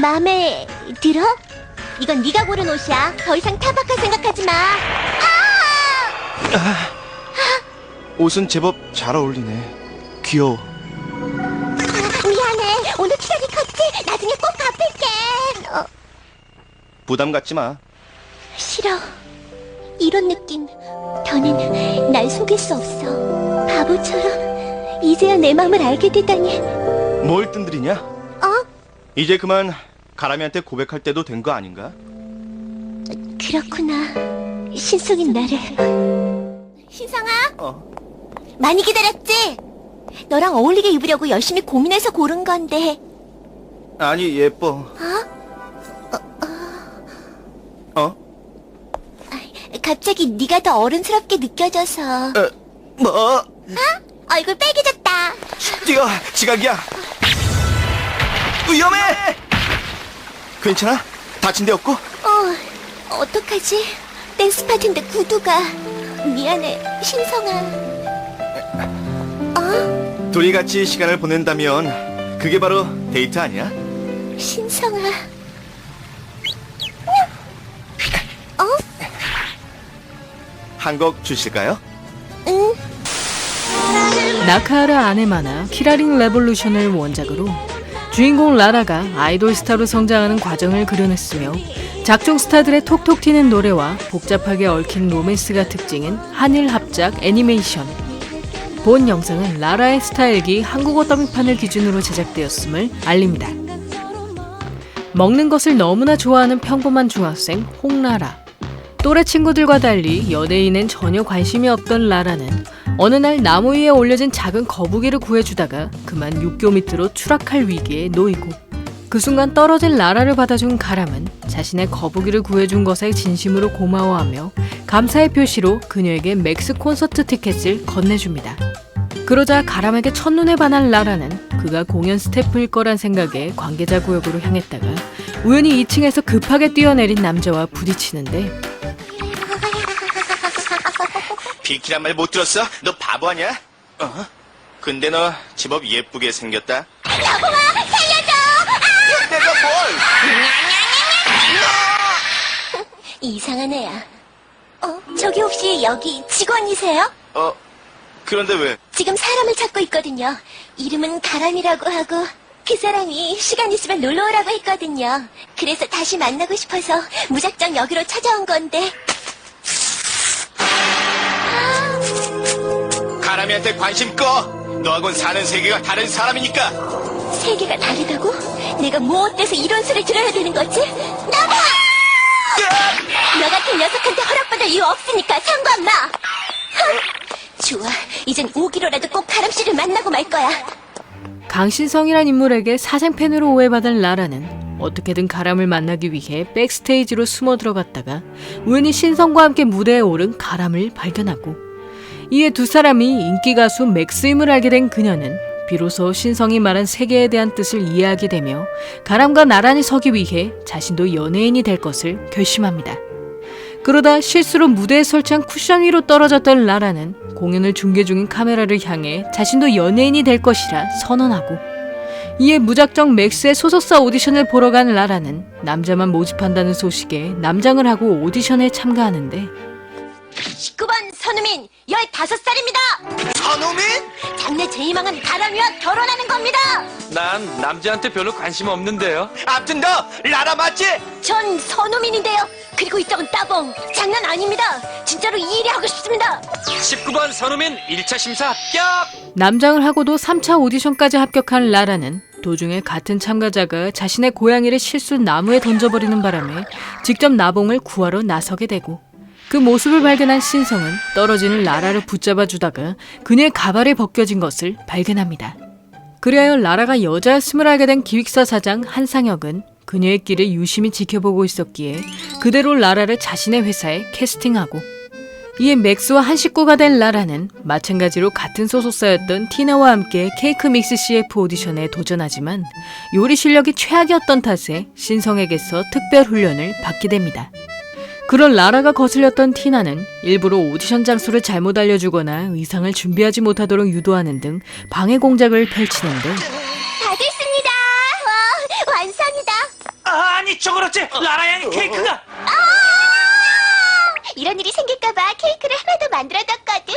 마음에 들어? 이건 네가 고른 옷이야. 더 이상 타박할 생각하지 마. 옷은 제법 잘 어울리네. 귀여워. 미안해. 오늘 키라기 컸지? 나중에 꼭 갚을게. 부담 갖지 마. 싫어. 이런 느낌. 더는 날 속일 수 없어. 바보처럼. 이제야 내 마음을 알게 되다니. 뭘 뜬들이냐? 어? 이제 그만 가람이한테 고백할 때도 된 거 아닌가? 그렇구나. 신성인 나를. 신성아? 많이 기다렸지? 너랑 어울리게 입으려고 열심히 고민해서 고른 건데. 아니, 예뻐. 어? 갑자기 네가 더 어른스럽게 느껴져서. 뭐? 얼굴 빨개졌다. 뛰어! 지각이야! 위험해! 괜찮아? 다친 데 없고? 어떡하지? 댄스 파티인데 구두가. 미안해, 신성아. 둘이 같이 시간을 보낸다면 그게 바로 데이트 아니야? 신성아. 한 곡 주실까요? 응. 나카하라 아네 만화 키라링 레볼루션을 원작으로 주인공 라라가 아이돌 스타로 성장하는 과정을 그려냈으며 작중 스타들의 톡톡 튀는 노래와 복잡하게 얽힌 로맨스가 특징인 한일 합작 애니메이션. 본 영상은 라라의 스타일기 한국어 더빙판을 기준으로 제작되었음을 알립니다. 먹는 것을 너무나 좋아하는 평범한 중학생 홍라라. 또래 친구들과 달리 연예인엔 전혀 관심이 없던 라라는 어느 날 나무 위에 올려진 작은 거북이를 구해주다가 그만 육교 밑으로 추락할 위기에 놓이고, 그 순간 떨어진 라라를 받아준 가람은 자신의 거북이를 구해준 것에 진심으로 고마워하며 감사의 표시로 그녀에게 맥스 콘서트 티켓을 건네줍니다. 그러자 가람에게 첫눈에 반한 라라는 그가 공연 스태프일 거란 생각에 관계자 구역으로 향했다가 우연히 2층에서 급하게 뛰어내린 남자와 부딪히는데, 비키란 말 못 들었어? 너 바보 아니야? 근데 너 제법 예쁘게 생겼다. 여보아, 살려줘! 내가 뭘? 이상한 애야. 저기 혹시 여기 직원이세요? 그런데 왜? 지금 사람을 찾고 있거든요. 이름은 가람이라고 하고, 그 사람이 시간 있으면 놀러 오라고 했거든요. 그래서 다시 만나고 싶어서 무작정 여기로 찾아온 건데. 가람이한테 관심 꺼! 너하고는 사는 세계가 다른 사람이니까! 세계가 다르다고? 내가 뭐 어때서 이런 소리를 들어야 되는 거지? 나봐! 너 같은 녀석한테 허락받을 이유 없으니까 상관 마! 좋아, 이젠 오기로라도 꼭 가람 씨를 만나고 말 거야. 강신성이란 인물에게 사생팬으로 오해받은 라라는 어떻게든 가람을 만나기 위해 백스테이지로 숨어 들어갔다가 우연히 신성과 함께 무대에 오른 가람을 발견하고, 이에 두 사람이 인기 가수 맥스임을 알게 된 그녀는 비로소 신성이 말한 세계에 대한 뜻을 이해하게 되며 가람과 나란히 서기 위해 자신도 연예인이 될 것을 결심합니다. 그러다 실수로 무대에 설치한 쿠션 위로 떨어졌던 라라는 공연을 중계 중인 카메라를 향해 자신도 연예인이 될 것이라 선언하고, 이에 무작정 맥스의 소속사 오디션을 보러 간 라라는 남자만 모집한다는 소식에 남장을 하고 오디션에 참가하는데, 19번 선우민, 15살입니다. 선우민? 장래 제2망은 가람이와 결혼하는 겁니다. 난 남자한테 별로 관심 없는데요. 암튼 너 라라 맞지? 전 선우민인데요. 그리고 이쪽은 따봉. 장난 아닙니다. 진짜로 이 일이 하고 싶습니다. 19번 선우민 1차 심사 합격! 남장을 하고도 3차 오디션까지 합격한 라라는 도중에 같은 참가자가 자신의 고양이를 실수 나무에 던져버리는 바람에 직접 나봉을 구하러 나서게 되고, 그 모습을 발견한 신성은 떨어지는 라라를 붙잡아주다가 그녀의 가발이 벗겨진 것을 발견합니다. 그리하여 라라가 여자였음을 알게 된 기획사 사장 한상혁은 그녀의 길을 유심히 지켜보고 있었기에 그대로 라라를 자신의 회사에 캐스팅하고, 이에 맥스와 한 식구가 된 라라는 마찬가지로 같은 소속사였던 티나와 함께 케이크 믹스 CF 오디션에 도전하지만 요리 실력이 최악이었던 탓에 신성에게서 특별 훈련을 받게 됩니다. 그런 라라가 거슬렸던 티나는 일부러 오디션 장소를 잘못 알려주거나 의상을 준비하지 못하도록 유도하는 등 방해 공작을 펼치는데, 다 됐습니다. 와, 완성이다. 아니, 저거렇지! 라라 양의 케이크가! 이런 일이 생길까봐 케이크를 하나 더 만들어뒀거든.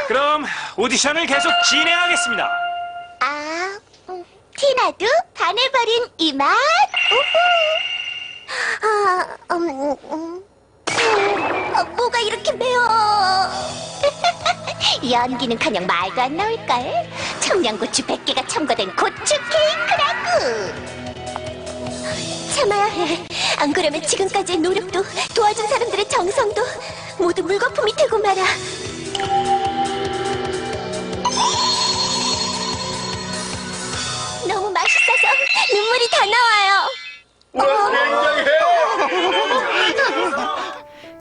그럼 오디션을 계속 진행하겠습니다. 티나도 반해버린 이 맛. 뭐가 이렇게 매워? 연기는커녕 말도 안 나올걸. 청양고추 100개가 첨가된 고추 케이크라고. 참아야 해. 안 그러면 지금까지의 노력도 도와준 사람들의 정성도 모두 물거품이 되고 말아. 너무 맛있어서 눈물이 다 나와요.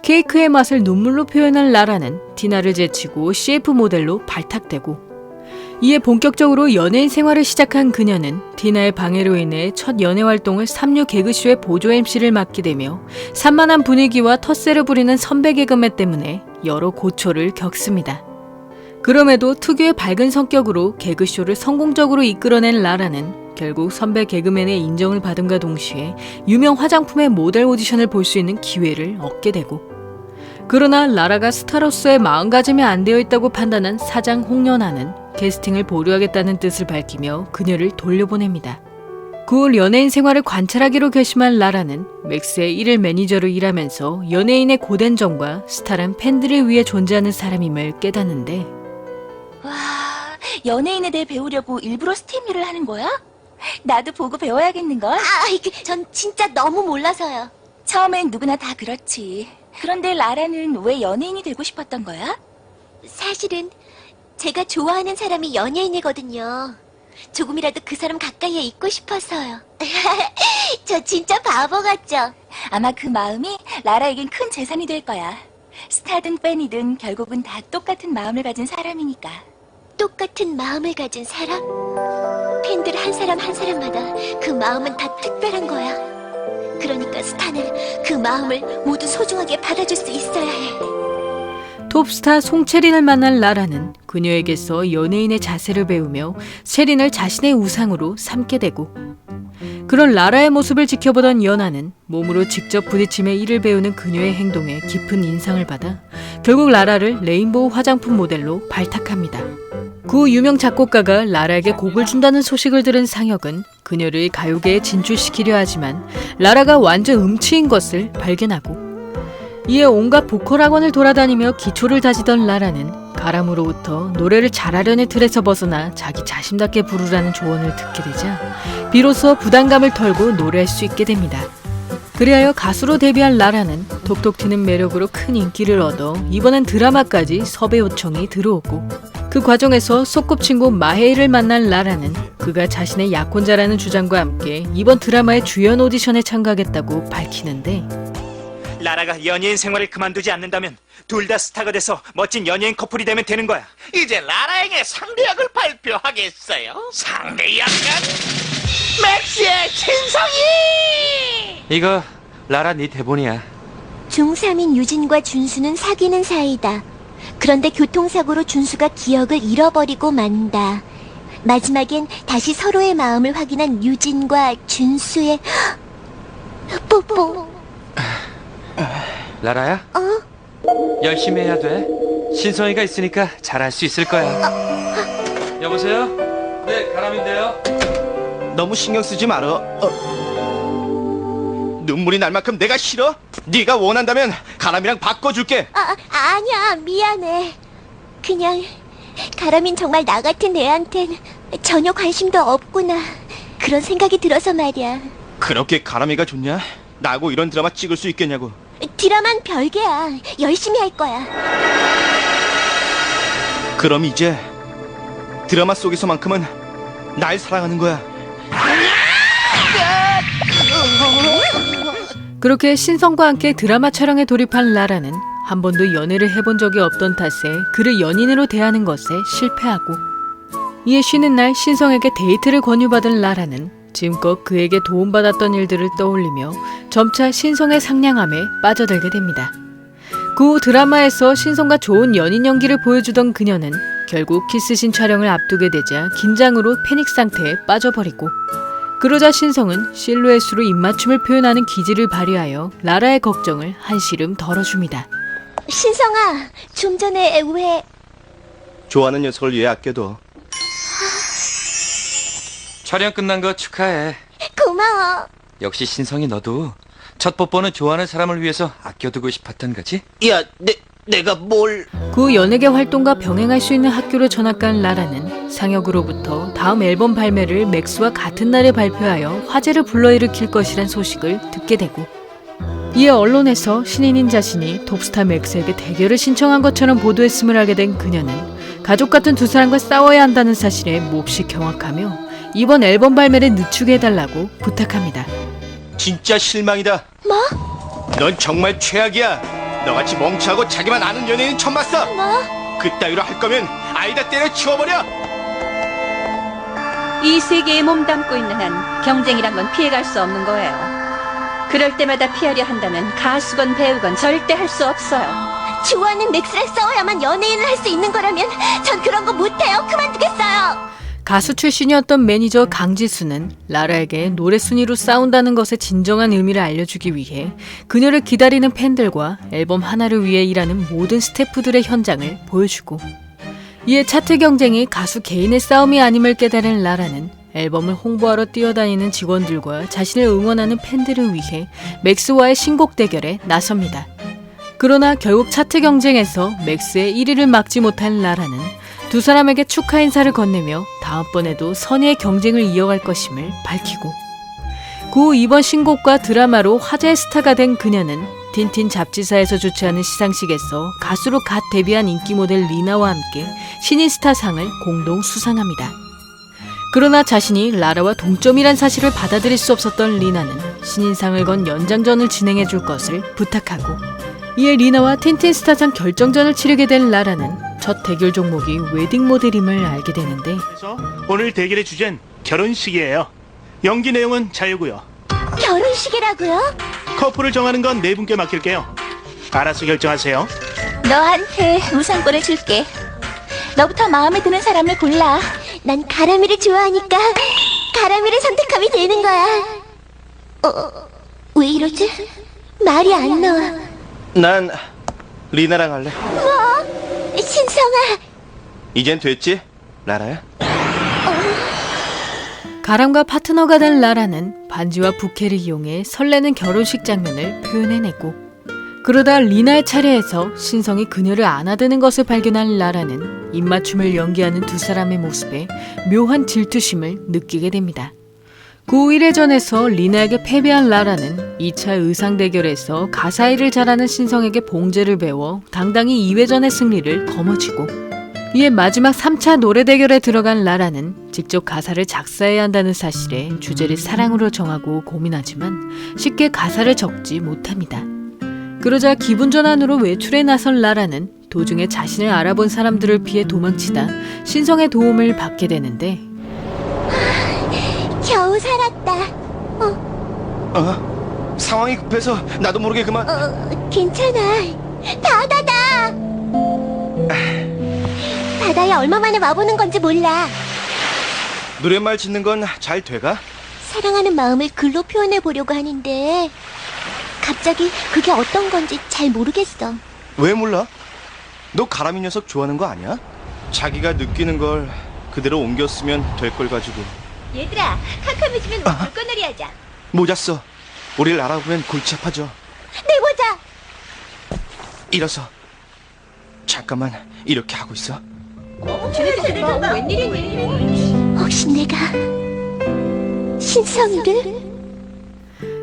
케이크의 맛을 눈물로 표현한 라라는 티나를 제치고 CF 모델로 발탁되고, 이에 본격적으로 연예인 생활을 시작한 그녀는 티나의 방해로 인해 첫 연애 활동을 3류 개그쇼의 보조 MC를 맡게 되며 산만한 분위기와 텃세를 부리는 선배 개그맨 때문에 여러 고초를 겪습니다. 그럼에도 특유의 밝은 성격으로 개그쇼를 성공적으로 이끌어낸 라라는 결국 선배 개그맨의 인정을 받음과 동시에 유명 화장품의 모델 오디션을 볼 수 있는 기회를 얻게 되고, 그러나 라라가 스타로서의 마음가짐이 안 되어 있다고 판단한 사장 홍연아는 캐스팅을 보류하겠다는 뜻을 밝히며 그녀를 돌려보냅니다. 9월 연예인 생활을 관찰하기로 결심한 라라는 맥스의 1일 매니저로 일하면서 연예인의 고된 정과 스타란 팬들을 위해 존재하는 사람임을 깨닫는데, 와, 연예인에 대해 배우려고 일부러 스팀 일을 하는 거야? 나도 보고 배워야겠는걸? 전 진짜 너무 몰라서요. 처음엔 누구나 다 그렇지. 그런데 라라는 왜 연예인이 되고 싶었던 거야? 사실은 제가 좋아하는 사람이 연예인이거든요. 조금이라도 그 사람 가까이에 있고 싶어서요. 저 진짜 바보 같죠? 아마 그 마음이 라라에겐 큰 재산이 될 거야. 스타든 팬이든 결국은 다 똑같은 마음을 가진 사람이니까. 똑같은 마음을 가진 사람? 팬들 한 사람 한 사람마다 그 마음은 다 특별한 거야. 그러니까 스타는 그 마음을 모두 소중하게 받아줄 수 있어야 해. 톱스타 송채린을 만난 라라는 그녀에게서 연예인의 자세를 배우며 채린을 자신의 우상으로 삼게 되고, 그런 라라의 모습을 지켜보던 연아는 몸으로 직접 부딪힘에 이를 배우는 그녀의 행동에 깊은 인상을 받아 결국 라라를 레인보우 화장품 모델로 발탁합니다. 구 유명 작곡가가 라라에게 곡을 준다는 소식을 들은 상혁은 그녀를 가요계에 진출시키려 하지만 라라가 완전 음치인 것을 발견하고, 이에 온갖 보컬 학원을 돌아다니며 기초를 다지던 라라는 가람으로부터 노래를 잘하려는 틀에서 벗어나 자기 자신답게 부르라는 조언을 듣게 되자 비로소 부담감을 털고 노래할 수 있게 됩니다. 그리하여 가수로 데뷔한 라라는 톡톡 튀는 매력으로 큰 인기를 얻어 이번엔 드라마까지 섭외 요청이 들어오고, 그 과정에서 소꿉친구 마헤이를 만난 라라는 그가 자신의 약혼자라는 주장과 함께 이번 드라마의 주연 오디션에 참가하겠다고 밝히는데, 라라가 연예인 생활을 그만두지 않는다면 둘 다 스타가 돼서 멋진 연예인 커플이 되면 되는 거야. 이제 라라에게 상대역을 발표하겠어요. 상대역은 맥스의 신성이! 이거 라라 네 대본이야. 중3인 유진과 준수는 사귀는 사이다. 그런데 교통사고로 준수가 기억을 잃어버리고 만다. 마지막엔 다시 서로의 마음을 확인한 유진과 준수의 뽀뽀. 라라야? 열심히 해야 돼. 신성이가 있으니까 잘할 수 있을 거야. 여보세요? 네, 가람인데요. 너무 신경 쓰지 말어. 눈물이 날 만큼 내가 싫어? 네가 원한다면 가람이랑 바꿔줄게. 아니야, 미안해. 그냥 가람인 정말 나 같은 애한텐 전혀 관심도 없구나. 그런 생각이 들어서 말이야. 그렇게 가람이가 좋냐? 나하고 이런 드라마 찍을 수 있겠냐고. 드라마는 별개야. 열심히 할 거야. 그럼 이제 드라마 속에서만큼은 날 사랑하는 거야. 그렇게 신성과 함께 드라마 촬영에 돌입한 라라는 한 번도 연애를 해본 적이 없던 탓에 그를 연인으로 대하는 것에 실패하고, 이에 쉬는 날 신성에게 데이트를 권유받은 라라는 지금껏 그에게 도움받았던 일들을 떠올리며 점차 신성의 상냥함에 빠져들게 됩니다. 그 후 드라마에서 신성과 좋은 연인 연기를 보여주던 그녀는 결국 키스신 촬영을 앞두게 되자 긴장으로 패닉 상태에 빠져버리고, 그러자 신성은 실루엣으로 입맞춤을 표현하는 기질을 발휘하여 라라의 걱정을 한시름 덜어줍니다. 신성아, 좀 전에 왜... 좋아하는 녀석을 위해 아껴둬. 촬영 끝난 거 축하해. 고마워. 역시 신성이 너도 첫 뽀뽀는 좋아하는 사람을 위해서 아껴두고 싶었던 거지? 야, 내가 뭘... 그 연예계 활동과 병행할 수 있는 학교로 전학 간 라라는 상혁으로부터 다음 앨범 발매를 맥스와 같은 날에 발표하여 화제를 불러일으킬 것이란 소식을 듣게 되고, 이에 언론에서 신인인 자신이 톱스타 맥스에게 대결을 신청한 것처럼 보도했음을 알게 된 그녀는 가족 같은 두 사람과 싸워야 한다는 사실에 몹시 경악하며 이번 앨범 발매를 늦추게 해달라고 부탁합니다. 진짜 실망이다. 뭐? 넌 정말 최악이야. 너같이 멍청하고 자기만 아는 연예인 처음 봤어. 뭐? 그따위로 할 거면 아이다 때려 치워버려. 이 세계에 몸담고 있는 한 경쟁이란 건 피해갈 수 없는 거예요. 그럴 때마다 피하려 한다면 가수건 배우건 절대 할 수 없어요. 좋아하는 맥스랑 싸워야만 연예인을 할 수 있는 거라면 전 그런 거 못해요. 그만두겠어요. 가수 출신이었던 매니저 강지수는 라라에게 노래 순위로 싸운다는 것의 진정한 의미를 알려주기 위해 그녀를 기다리는 팬들과 앨범 하나를 위해 일하는 모든 스태프들의 현장을 보여주고, 이에 차트 경쟁이 가수 개인의 싸움이 아님을 깨달은 라라는 앨범을 홍보하러 뛰어다니는 직원들과 자신을 응원하는 팬들을 위해 맥스와의 신곡 대결에 나섭니다. 그러나 결국 차트 경쟁에서 맥스의 1위를 막지 못한 라라는 두 사람에게 축하 인사를 건네며 다음번에도 선의의 경쟁을 이어갈 것임을 밝히고, 그 후 이번 신곡과 드라마로 화제의 스타가 된 그녀는 틴틴 잡지사에서 주최하는 시상식에서 가수로 갓 데뷔한 인기 모델 리나와 함께 신인 스타상을 공동 수상합니다. 그러나 자신이 라라와 동점이란 사실을 받아들일 수 없었던 리나는 신인상을 건 연장전을 진행해 줄 것을 부탁하고, 이에 리나와 틴틴 스타상 결정전을 치르게 된 라라는 첫 대결 종목이 웨딩 모델임을 알게 되는데, 그래서 오늘 대결의 주제는 결혼식이에요. 연기 내용은 자유고요. 결혼식이라고요? 커플을 정하는 건 네 분께 맡길게요. 알아서 결정하세요. 너한테 우선권을 줄게. 너부터 마음에 드는 사람을 골라. 난 가람이를 좋아하니까 가람이를 선택하면 되는 거야. 왜 이러지? 말이 안 나와. 난 리나랑 할래. 뭐? 신성아. 이젠 됐지? 라라야? 가람과 파트너가 된 라라는 반지와 부케를 이용해 설레는 결혼식 장면을 표현해내고, 그러다 리나의 차례에서 신성이 그녀를 안아드는 것을 발견한 라라는 입맞춤을 연기하는 두 사람의 모습에 묘한 질투심을 느끼게 됩니다. 그 1회전에서 리나에게 패배한 라라는 2차 의상 대결에서 가사일을 잘하는 신성에게 봉제를 배워 당당히 2회전의 승리를 거머쥐고, 이에 마지막 3차 노래 대결에 들어간 라라는 직접 가사를 작사해야 한다는 사실에 주제를 사랑으로 정하고 고민하지만 쉽게 가사를 적지 못합니다. 그러자 기분 전환으로 외출에 나선 라라는 도중에 자신을 알아본 사람들을 피해 도망치다 신성의 도움을 받게 되는데, 겨우 살았다. 상황이 급해서 나도 모르게 그만... 괜찮아. 바다다. 바다에 얼마 만에 와보는 건지 몰라. 노랫말 짓는 건 잘 돼가? 사랑하는 마음을 글로 표현해 보려고 하는데 갑자기 그게 어떤 건지 잘 모르겠어. 왜 몰라? 너 가람이 녀석 좋아하는 거 아니야? 자기가 느끼는 걸 그대로 옮겨 쓰면 될 걸 가지고. 얘들아, 캄캄해지면 우리 물건놀이 하자. 모자 써. 우리를 알아보면 골치 아파져. 내 모자. 일어서. 잠깐만 이렇게 하고 있어. 혹시 내가 신성이를?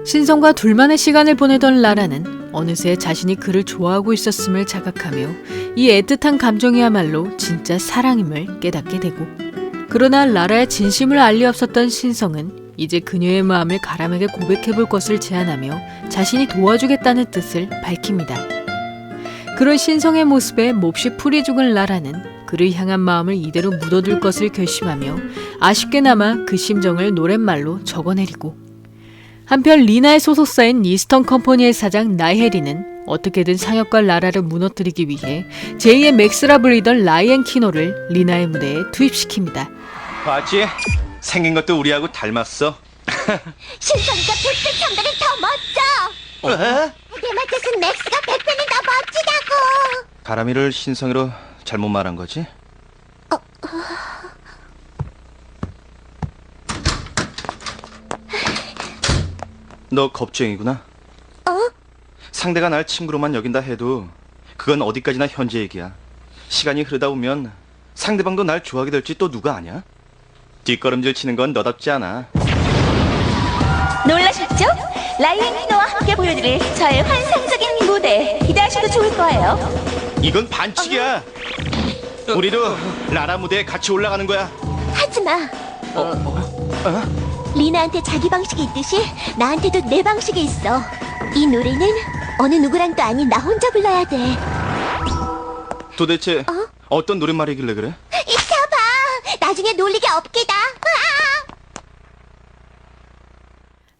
신성과 둘만의 시간을 보내던 라라는 어느새 자신이 그를 좋아하고 있었음을 자각하며 이 애틋한 감정이야말로 진짜 사랑임을 깨닫게 되고, 그러나 라라의 진심을 알 리 없었던 신성은 이제 그녀의 마음을 가람에게 고백해볼 것을 제안하며 자신이 도와주겠다는 뜻을 밝힙니다. 그런 신성의 모습에 몹시 풀이 죽은 라라는 그를 향한 마음을 이대로 묻어둘 것을 결심하며 아쉽게나마 그 심정을 노랫말로 적어내리고, 한편 리나의 소속사인 이스턴 컴퍼니의 사장 나혜리는 어떻게든 상혁과 라라를 무너뜨리기 위해 제2의 맥스라 불리던 라이앤 키노를 리나의 무대에 투입시킵니다. 봤지? 생긴 것도 우리하고 닮았어. 신성이가 100배 상대는 더 멋져. 내 말뜻은 맥스가 100배는 더 멋지다고. 가람이를 신성이로 잘못 말한 거지? 너 겁쟁이구나. 상대가 날 친구로만 여긴다 해도 그건 어디까지나 현재 얘기야. 시간이 흐르다 보면 상대방도 날 좋아하게 될지 또 누가 아냐? 뒷걸음질 치는 건 너답지 않아. 놀라셨죠? 라이앤 키노와 함께 보여드릴 저의 환상적인 무대 기대하셔도 좋을 거예요. 이건 반칙이야. 우리도 라라 무대에 같이 올라가는 거야. 하지마. 리나한테 자기 방식이 있듯이 나한테도 내 방식이 있어. 이 노래는 어느 누구랑도 아닌 나 혼자 불러야 돼. 도대체 어떤 노랫말이길래 그래? 익혀봐. 나중에 놀리게 없기다.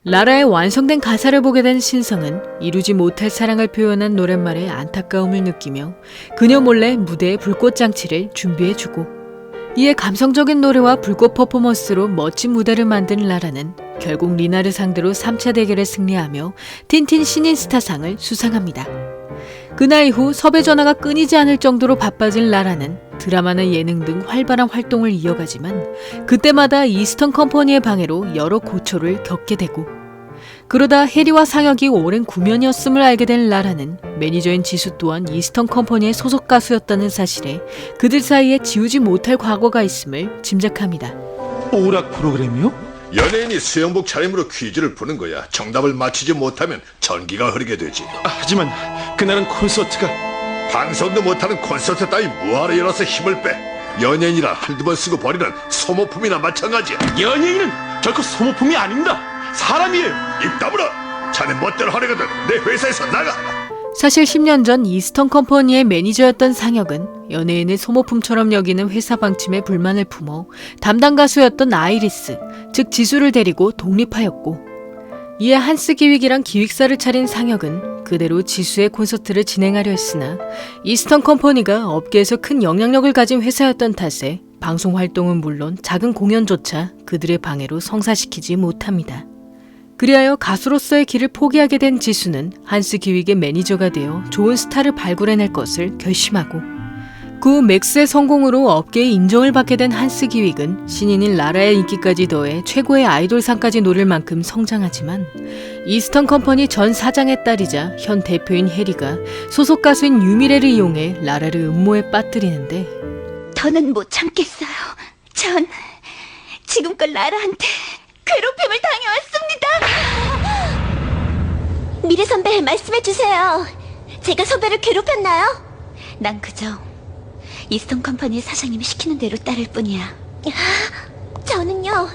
라라의 완성된 가사를 보게 된 신성은 이루지 못할 사랑을 표현한 노랫말에 안타까움을 느끼며 그녀 몰래 무대에 불꽃장치를 준비해주고, 이에 감성적인 노래와 불꽃 퍼포먼스로 멋진 무대를 만든 라라는 결국 리나를 상대로 3차 대결에 승리하며 틴틴 신인 스타상을 수상합니다. 그날 이후 섭외 전화가 끊이지 않을 정도로 바빠진 라라는 드라마나 예능 등 활발한 활동을 이어가지만 그때마다 이스턴 컴퍼니의 방해로 여러 고초를 겪게 되고, 그러다 해리와 상혁이 오랜 구면이었음을 알게 된 라라는 매니저인 지수 또한 이스턴 컴퍼니의 소속 가수였다는 사실에 그들 사이에 지우지 못할 과거가 있음을 짐작합니다. 오락 프로그램이요? 연예인이 수영복 차림으로 퀴즈를 푸는 거야. 정답을 맞히지 못하면 전기가 흐르게 되지. 하지만 그날은 콘서트가... 방송도 못하는 콘서트 따위 뭐하러 열어서 힘을 빼. 연예인이라 한두 번 쓰고 버리는 소모품이나 마찬가지야. 연예인은 결코 소모품이 아닙니다. 사람이에요. 입 다물어. 자네 멋대로 하려거든 내 회사에서 나가. 사실 10년 전 이스턴 컴퍼니의 매니저였던 상혁은 연예인을 소모품처럼 여기는 회사 방침에 불만을 품어 담당 가수였던 아이리스, 즉 지수를 데리고 독립하였고, 이에 한스 기획이란 기획사를 차린 상혁은 그대로 지수의 콘서트를 진행하려 했으나 이스턴 컴퍼니가 업계에서 큰 영향력을 가진 회사였던 탓에 방송 활동은 물론 작은 공연조차 그들의 방해로 성사시키지 못합니다. 그리하여 가수로서의 길을 포기하게 된 지수는 한스 기획의 매니저가 되어 좋은 스타를 발굴해낼 것을 결심하고, 그 후 맥스의 성공으로 업계의 인정을 받게 된 한스 기획은 신인인 라라의 인기까지 더해 최고의 아이돌상까지 노릴 만큼 성장하지만 이스턴 컴퍼니 전 사장의 딸이자 현 대표인 해리가 소속 가수인 유미래를 이용해 라라를 음모에 빠뜨리는데, 더는 못 참겠어요. 전 지금껏 라라한테 괴롭힘을 당해왔습니다. 미래 선배, 말씀해주세요. 제가 선배를 괴롭혔나요? 난 그저 이스턴 컴퍼니 사장님이 시키는 대로 따를 뿐이야. 저는요,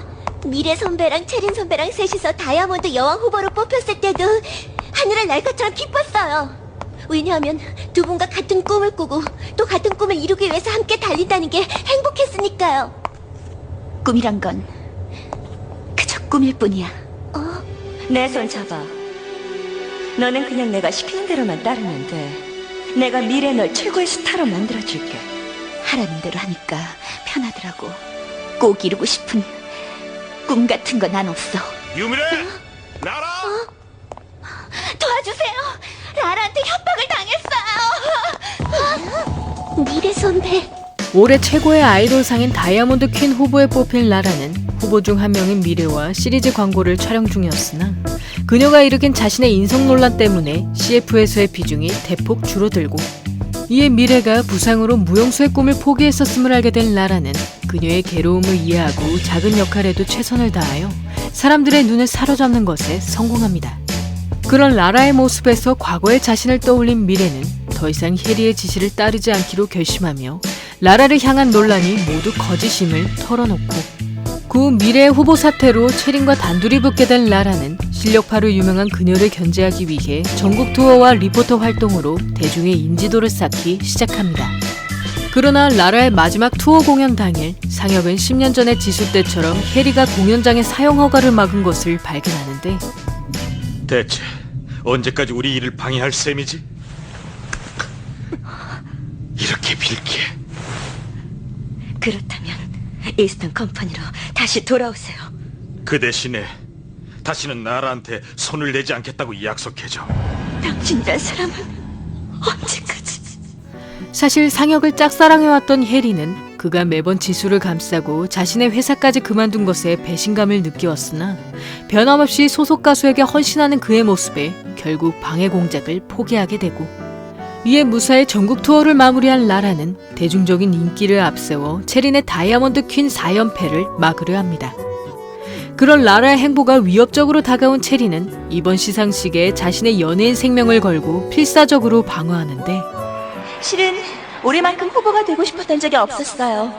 미래 선배랑 체린 선배랑 셋이서 다이아몬드 여왕 후보로 뽑혔을 때도 하늘을 날 것처럼 기뻤어요. 왜냐하면 두 분과 같은 꿈을 꾸고 또 같은 꿈을 이루기 위해서 함께 달린다는 게 행복했으니까요. 꿈이란 건 그저 꿈일 뿐이야. 내 손 잡아. 너는 그냥 내가 시키는 대로만 따르면 돼. 내가 미래 널 최고의 스타로 만들어줄게. 하라는 대로 하니까 편하더라고. 꼭 이루고 싶은 꿈 같은 거 난 없어. 유미래, 나라. 도와주세요. 라라한테 협박을 당했어요. 미래 선배. 올해 최고의 아이돌상인 다이아몬드 퀸 후보에 뽑힌 라라는 후보 중 한 명인 미래와 시리즈 광고를 촬영 중이었으나 그녀가 일으킨 자신의 인성 논란 때문에 CF에서의 비중이 대폭 줄어들고, 이에 미래가 부상으로 무용수의 꿈을 포기했었음을 알게 된 라라는 그녀의 괴로움을 이해하고 작은 역할에도 최선을 다하여 사람들의 눈을 사로잡는 것에 성공합니다. 그런 라라의 모습에서 과거의 자신을 떠올린 미래는 더 이상 해리의 지시를 따르지 않기로 결심하며 라라를 향한 논란이 모두 거짓임을 털어놓고, 그 후 미래의 후보 사태로 체린과 단둘이 붙게 된 라라는 실력파로 유명한 그녀를 견제하기 위해 전국 투어와 리포터 활동으로 대중의 인지도를 쌓기 시작합니다. 그러나 라라의 마지막 투어 공연 당일, 상혁은 10년 전의 지수 때처럼 해리가 공연장의 사용 허가를 막은 것을 발견하는데, 대체 언제까지 우리 일을 방해할 셈이지? 이렇게 빌게. 그렇다면 이스턴 컴퍼니로 다시 돌아오세요. 그 대신에 다시는 나라한테 손을 내지 않겠다고 약속해줘. 당신이란 사람은 언제까지? 사실 상혁을 짝사랑해왔던 해리는 그가 매번 지수를 감싸고 자신의 회사까지 그만둔 것에 배신감을 느끼었으나 변함없이 소속 가수에게 헌신하는 그의 모습에 결국 방해 공작을 포기하게 되고, 이에 무사히 전국 투어를 마무리한 라라는 대중적인 인기를 앞세워 체린의 다이아몬드 퀸 4연패를 막으려 합니다. 그런 라라의 행보가 위협적으로 다가온 체리는 이번 시상식에 자신의 연예인 생명을 걸고 필사적으로 방어하는데, 실은 올해만큼 후보가 되고 싶었던 적이 없었어요.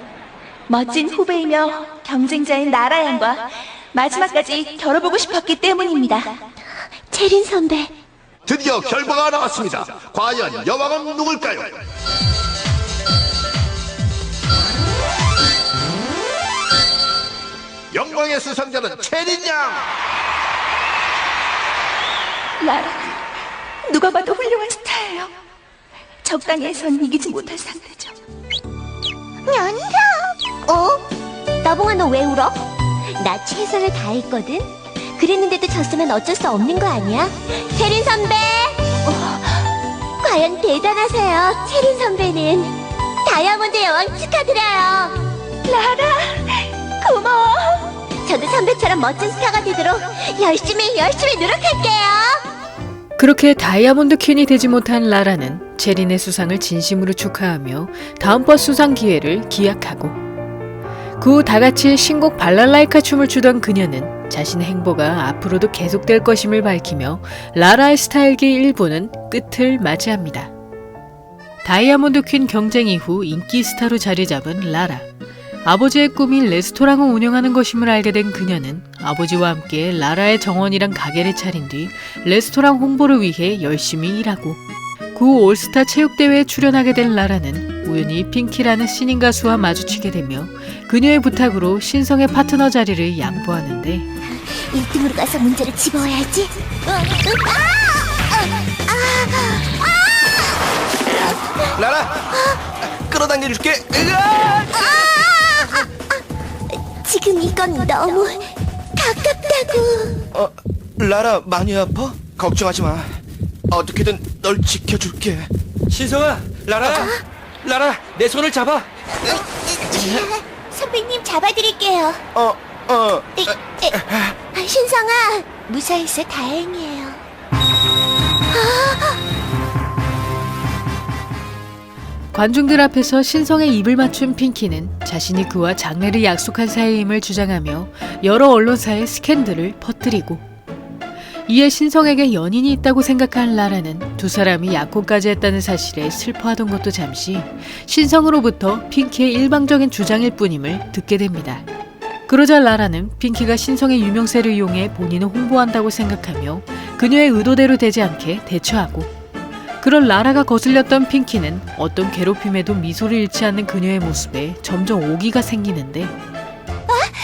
멋진 후배이며 경쟁자인 나라 양과 마지막까지 겨뤄보고 싶었기 때문입니다. 체린 선배. 드디어 결과가 나왔습니다. 과연 여왕은 누굴까요? 영광의 수상자는 체린 양! 라라, 누가 봐도 훌륭한 스타예요. 적당히 해선 이기지 못할 상대죠. 연사! 나봉아, 너 왜 울어? 나 최선을 다했거든. 그랬는데도 졌으면 어쩔 수 없는 거 아니야? 체린 선배! 과연 대단하세요, 체린 선배는. 다이아몬드 여왕 축하드려요. 라라, 고마워. 저도 선배처럼 멋진 스타가 되도록 열심히 노력할게요. 그렇게 다이아몬드 퀸이 되지 못한 라라는 체린의 수상을 진심으로 축하하며 다음번 수상 기회를 기약하고, 그 후 다같이 신곡 발랄라이카 춤을 추던 그녀는 자신의 행보가 앞으로도 계속될 것임을 밝히며 라라의 스타일기 일부는 끝을 맞이합니다. 다이아몬드 퀸 경쟁 이후 인기 스타로 자리 잡은 라라. 아버지의 꿈이 레스토랑을 운영하는 것임을 알게 된 그녀는 아버지와 함께 라라의 정원이란 가게를 차린 뒤 레스토랑 홍보를 위해 열심히 일하고, 그 후 올스타 체육대회에 출연하게 된 라라는 우연히 핑키라는 신인 가수와 마주치게 되며 그녀의 부탁으로 신성의 파트너 자리를 양보하는데, 1등으로 가서 문제를 집어와야지. 라라, 끌어당겨줄게. 지금 이건 너무 가깝다고. 라라, 많이 아파? 걱정하지 마. 어떻게든 널 지켜줄게. 신성아, 라라, 내 손을 잡아. 선배님, 잡아드릴게요. 신성아, 무사해서 다행이에요. 관중들 앞에서 신성의 입을 맞춘 핑키는 자신이 그와 장례를 약속한 사이임을 주장하며 여러 언론사에 스캔들을 퍼뜨리고, 이에 신성에게 연인이 있다고 생각한 라라는 두 사람이 약혼까지 했다는 사실에 슬퍼하던 것도 잠시 신성으로부터 핑키의 일방적인 주장일 뿐임을 듣게 됩니다. 그러자 라라는 핑키가 신성의 유명세를 이용해 본인을 홍보한다고 생각하며 그녀의 의도대로 되지 않게 대처하고, 그런 라라가 거슬렸던 핑키는 어떤 괴롭힘에도 미소를 잃지 않는 그녀의 모습에 점점 오기가 생기는데,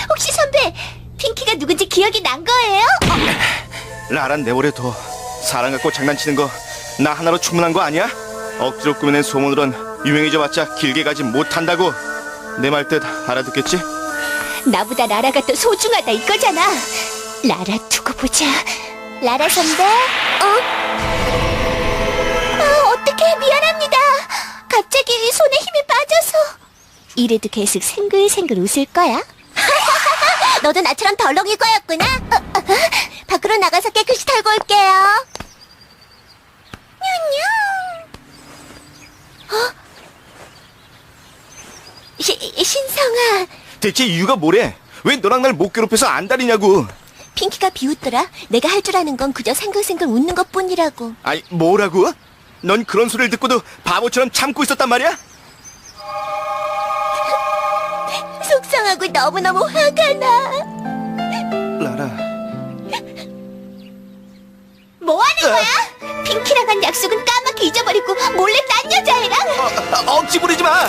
혹시 선배, 핑키가 누군지 기억이 난 거예요? 라란 내버려 둬. 사랑 갖고 장난치는 거 나 하나로 충분한 거 아니야? 억지로 꾸며낸 소문으론 유명해져봤자 길게 가지 못한다고. 내 말 뜻 알아듣겠지? 나보다 라라가 더 소중하다 이거잖아. 라라 두고 보자. 라라 선배? 어떡해, 미안합니다. 갑자기 손에 힘이 빠져서. 이래도 계속 생글생글 웃을 거야? 너도 나처럼 덜렁이 거였구나. 밖으로 나가서 깨끗이 털고 올게요. 신성아, 대체 이유가 뭐래? 왜 너랑 날 못 괴롭혀서 안달이냐고. 핑키가 비웃더라. 내가 할 줄 아는 건 그저 생글생글 웃는 것뿐이라고. 아니, 뭐라고? 넌 그런 소리를 듣고도 바보처럼 참고 있었단 말이야? 속상하고 너무너무 화가 나. 라라, 뭐 하는 거야? 핑키랑 한 약속은 까맣게 잊어버리고 몰래 딴 여자애랑. 억지 부리지 마.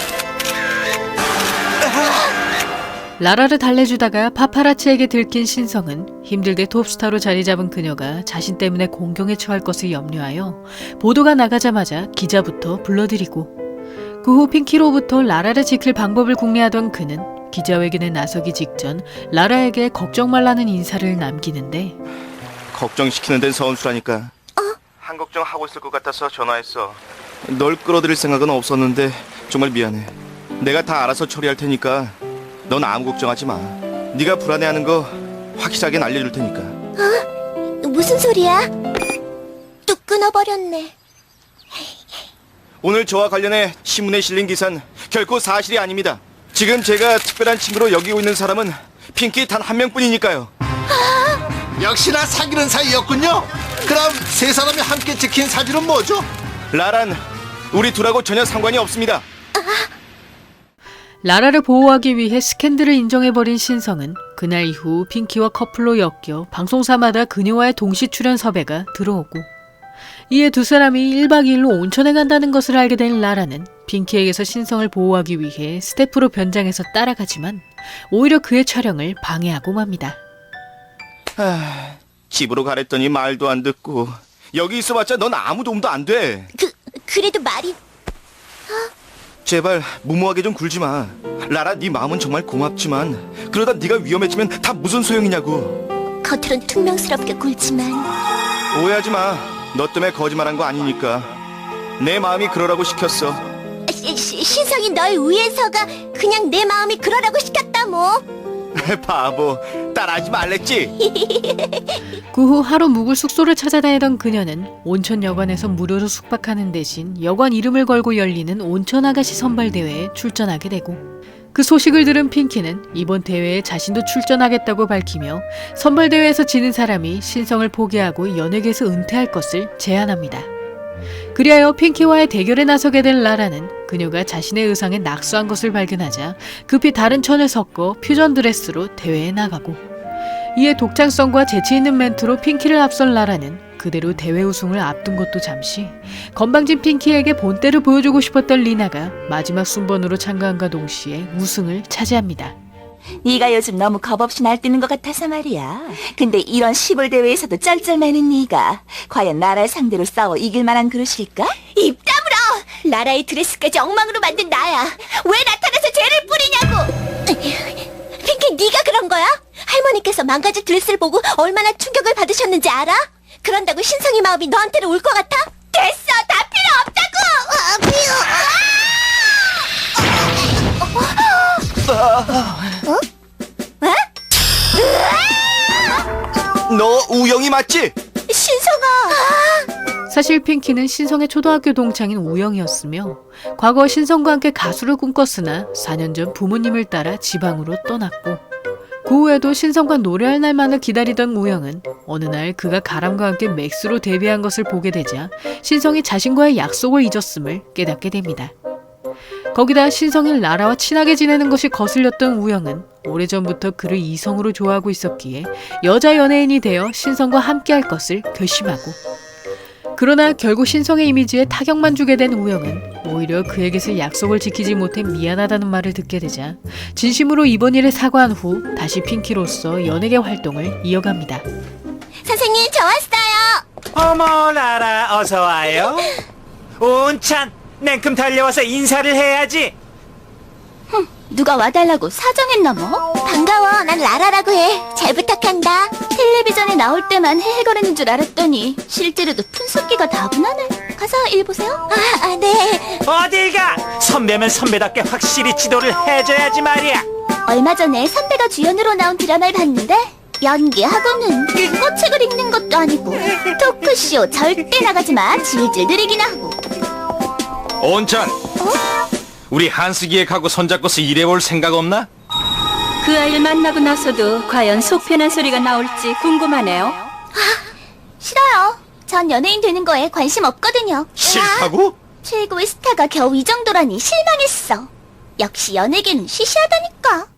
라라를 달래주다가 파파라치에게 들킨 신성은 힘들게 톱스타로 자리 잡은 그녀가 자신 때문에 공경에 처할 것을 염려하여 보도가 나가자마자 기자부터 불러들이고, 그 그 후 핑키로부터 라라를 지킬 방법을 궁리하던 그는 기자회견에 나서기 직전 라라에게 걱정 말라는 인사를 남기는데 걱정시키는 데는 선수라니까. 한 걱정 하고 있을 것 같아서 전화했어. 널 끌어들일 생각은 없었는데 정말 미안해. 내가 다 알아서 처리할 테니까 넌 아무 걱정하지 마. 네가 불안해하는 거 확실하게 알려줄 테니까. 무슨 소리야? 뚝 끊어버렸네. 오늘 저와 관련해 신문에 실린 기사는 결코 사실이 아닙니다. 지금 제가 특별한 친구로 여기고 있는 사람은 핑키 단 한 명뿐이니까요. 역시나 사귀는 사이였군요. 그럼 세 사람이 함께 찍힌 사진은 뭐죠? 라란, 우리 둘하고 전혀 상관이 없습니다. 라라를 보호하기 위해 스캔들을 인정해버린 신성은 그날 이후 핑키와 커플로 엮여 방송사마다 그녀와의 동시 출연 섭외가 들어오고, 이에 두 사람이 1박 2일로 온천에 간다는 것을 알게 된 라라는 핑키에게서 신성을 보호하기 위해 스태프로 변장해서 따라가지만 오히려 그의 촬영을 방해하고 맙니다. 집으로 가랬더니 말도 안 듣고 여기 있어봤자 넌 아무 도움도 안 돼. 그래도 말이 제발 무모하게 좀 굴지 마. 라라, 네 마음은 정말 고맙지만 그러다 네가 위험해지면 다 무슨 소용이냐고. 겉으론 퉁명스럽게 굴지만 오해하지 마. 너 때문에 거짓말한 거 아니니까. 내 마음이 그러라고 시켰어. 신성이 널 위해서가 그냥 내 마음이 그러라고 시켰다 뭐. 바보, 따라하지 말랬지? 그 후 하루 묵을 숙소를 찾아다니던 그녀는 온천 여관에서 무료로 숙박하는 대신 여관 이름을 걸고 열리는 온천 아가씨 선발대회에 출전하게 되고, 그 소식을 들은 핑키는 이번 대회에 자신도 출전하겠다고 밝히며 선발대회에서 지는 사람이 신성을 포기하고 연예계에서 은퇴할 것을 제안합니다. 그리하여 핑키와의 대결에 나서게 된 라라는 그녀가 자신의 의상에 낙서한 것을 발견하자 급히 다른 천을 섞어 퓨전 드레스로 대회에 나가고, 이에 독창성과 재치 있는 멘트로 핑키를 앞선 라라는 그대로 대회 우승을 앞둔 것도 잠시 건방진 핑키에게 본때를 보여주고 싶었던 리나가 마지막 순번으로 참가함과 동시에 우승을 차지합니다. 네가 요즘 너무 겁없이 날뛰는 것 같아서 말이야. 근데 이런 시골 대회에서도 쩔쩔매는 네가 과연 나라의 상대로 싸워 이길 만한 그릇일까? 입 다물어! 라라의 드레스까지 엉망으로 만든 나야. 왜 나타나서 죄를 뿌리냐고! 핑키, 네가 그런 거야? 할머니께서 망가진 드레스를 보고 얼마나 충격을 받으셨는지 알아? 그런다고 신성이 마음이 너한테로 올 것 같아? 됐어! 다 필요 없다고! 너 우영이 맞지? 신성아! 사실 핑키는 신성의 초등학교 동창인 우영이었으며 과거 신성과 함께 가수를 꿈꿨으나 4년 전 부모님을 따라 지방으로 떠났고, 그 후에도 신성과 노래할 날만을 기다리던 우영은 어느 날 그가 가람과 함께 맥스로 데뷔한 것을 보게 되자 신성이 자신과의 약속을 잊었음을 깨닫게 됩니다. 거기다 신성이 라라와 친하게 지내는 것이 거슬렸던 우영은 오래전부터 그를 이성으로 좋아하고 있었기에 여자 연예인이 되어 신성과 함께할 것을 결심하고, 그러나 결국 신성의 이미지에 타격만 주게 된 우영은 오히려 그에게서 약속을 지키지 못해 미안하다는 말을 듣게 되자 진심으로 이번 일에 사과한 후 다시 핑키로서 연예계 활동을 이어갑니다. 선생님, 저 왔어요! 어머, 라라, 어서 와요. 온찬, 냉큼 달려와서 인사를 해야지. 누가 와달라고 사정했나 뭐? 반가워, 난 라라라고 해. 잘 부탁한다. 텔레비전에 나올 때만 헤헤거리는 줄 알았더니 실제로도 푼석기가 다분하네. 가서 일 보세요. 네. 어딜 가? 선배면 선배답게 확실히 지도를 해줘야지 말이야. 얼마 전에 선배가 주연으로 나온 드라마를 봤는데 연기하고는 국어책을 읽는 것도 아니고 토크쇼 절대 나가지 마. 질질 느리기나 하고. 온찬, 우리 한스기획하고 손잡고서 일해볼 생각 없나? 그 아이를 만나고 나서도 과연 속 편한 소리가 나올지 궁금하네요. 싫어요. 전 연예인 되는 거에 관심 없거든요. 싫다고? 최고의 스타가 겨우 이 정도라니 실망했어. 역시 연예계는 시시하다니까.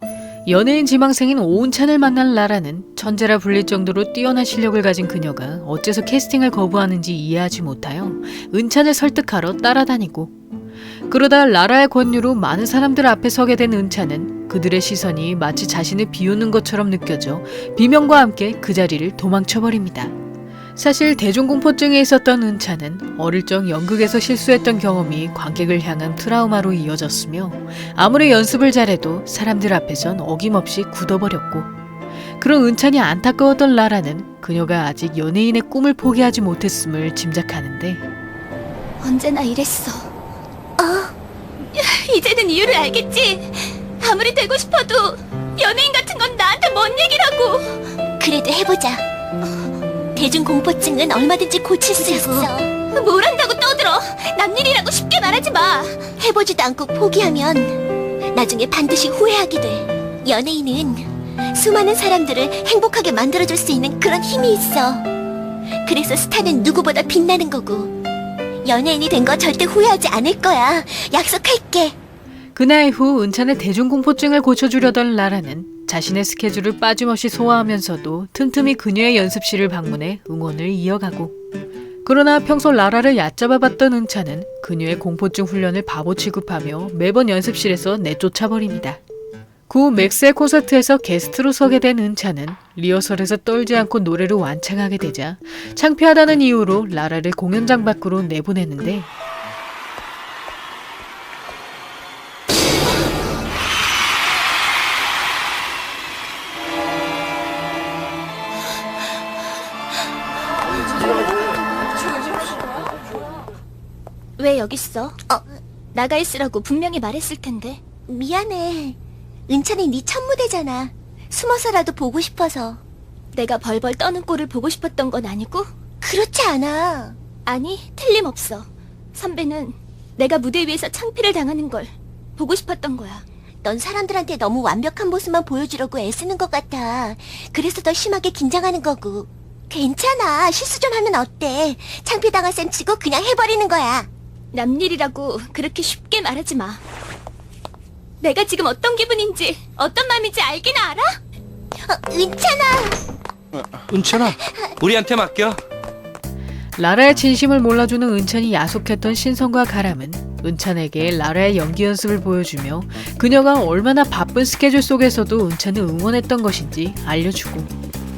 연예인 지망생인 오은찬을 만난 라라는 천재라 불릴 정도로 뛰어난 실력을 가진 그녀가 어째서 캐스팅을 거부하는지 이해하지 못하여 은찬을 설득하러 따라다니고, 그러다 라라의 권유로 많은 사람들 앞에 서게 된 은찬은 그들의 시선이 마치 자신을 비웃는 것처럼 느껴져 비명과 함께 그 자리를 도망쳐버립니다. 사실 대중공포증에 있었던 은차는 어릴 적 연극에서 실수했던 경험이 관객을 향한 트라우마로 이어졌으며 아무리 연습을 잘해도 사람들 앞에선 어김없이 굳어버렸고, 그런 은찬이 안타까웠던 라라는 그녀가 아직 연예인의 꿈을 포기하지 못했음을 짐작하는데, 언제나 이랬어. 이제는 이유를 알겠지? 아무리 되고 싶어도 연예인 같은 건 나한테 뭔 얘기라고. 그래도 해보자. 대중공포증은 얼마든지 고칠 수 있어. 뭘 한다고 떠들어. 남일이라고 쉽게 말하지 마. 해보지도 않고 포기하면 나중에 반드시 후회하게 돼. 연예인은 수많은 사람들을 행복하게 만들어줄 수 있는 그런 힘이 있어. 그래서 스타는 누구보다 빛나는 거고, 연예인이 된 거 절대 후회하지 않을 거야. 약속할게. 그날 후 은찬의 대중공포증을 고쳐주려던 라라는 자신의 스케줄을 빠짐없이 소화하면서도 틈틈이 그녀의 연습실을 방문해 응원을 이어가고, 그러나 평소 라라를 얕잡아봤던 은찬은 그녀의 공포증 훈련을 바보 취급하며 매번 연습실에서 내쫓아버립니다. 그 후 맥스의 콘서트에서 게스트로 서게 된 은찬은 리허설에서 떨지 않고 노래를 완창하게 되자 창피하다는 이유로 라라를 공연장 밖으로 내보냈는데, 왜 여기 있어? 나가 있으라고 분명히 말했을 텐데. 미안해. 은찬이 네 첫 무대잖아. 숨어서라도 보고 싶어서. 내가 벌벌 떠는 꼴을 보고 싶었던 건 아니고? 그렇지 않아. 아니, 틀림없어. 선배는 내가 무대 위에서 창피를 당하는 걸 보고 싶었던 거야. 넌 사람들한테 너무 완벽한 모습만 보여주려고 애쓰는 것 같아. 그래서 더 심하게 긴장하는 거고. 괜찮아. 실수 좀 하면 어때? 창피당한 셈 치고 그냥 해버리는 거야. 남일이라고 그렇게 쉽게 말하지 마. 내가 지금 어떤 기분인지, 어떤 마음인지 알긴 알아? 은찬아! 은찬아, 우리한테 맡겨. 라라의 진심을 몰라주는 은찬이 야속했던 신성과 가람은 은찬에게 라라의 연기 연습을 보여주며 그녀가 얼마나 바쁜 스케줄 속에서도 은찬을 응원했던 것인지 알려주고,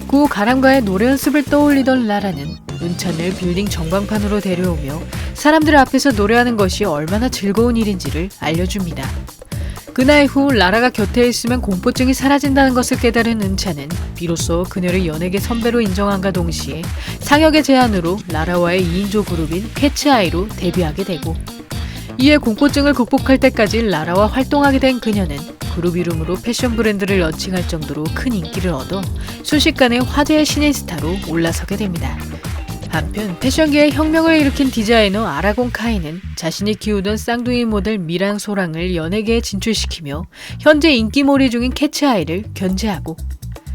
그 후 가람과의 노래 연습을 떠올리던 라라는 은찬을 빌딩 전광판으로 데려오며 사람들 앞에서 노래하는 것이 얼마나 즐거운 일인지를 알려줍니다. 그날 후 라라가 곁에 있으면 공포증이 사라진다는 것을 깨달은 은찬은 비로소 그녀를 연예계 선배로 인정함과 동시에 상혁의 제안으로 라라와의 2인조 그룹인 캐치아이로 데뷔하게 되고, 이에 공포증을 극복할 때까지 라라와 활동하게 된 그녀는 그룹 이름으로 패션 브랜드를 런칭할 정도로 큰 인기를 얻어 순식간에 화제의 신인 스타로 올라서게 됩니다. 한편 패션계에 혁명을 일으킨 디자이너 아라곤 카이는 자신이 키우던 쌍둥이 모델 미랑 소랑을 연예계에 진출시키며 현재 인기몰이 중인 캐치아이를 견제하고,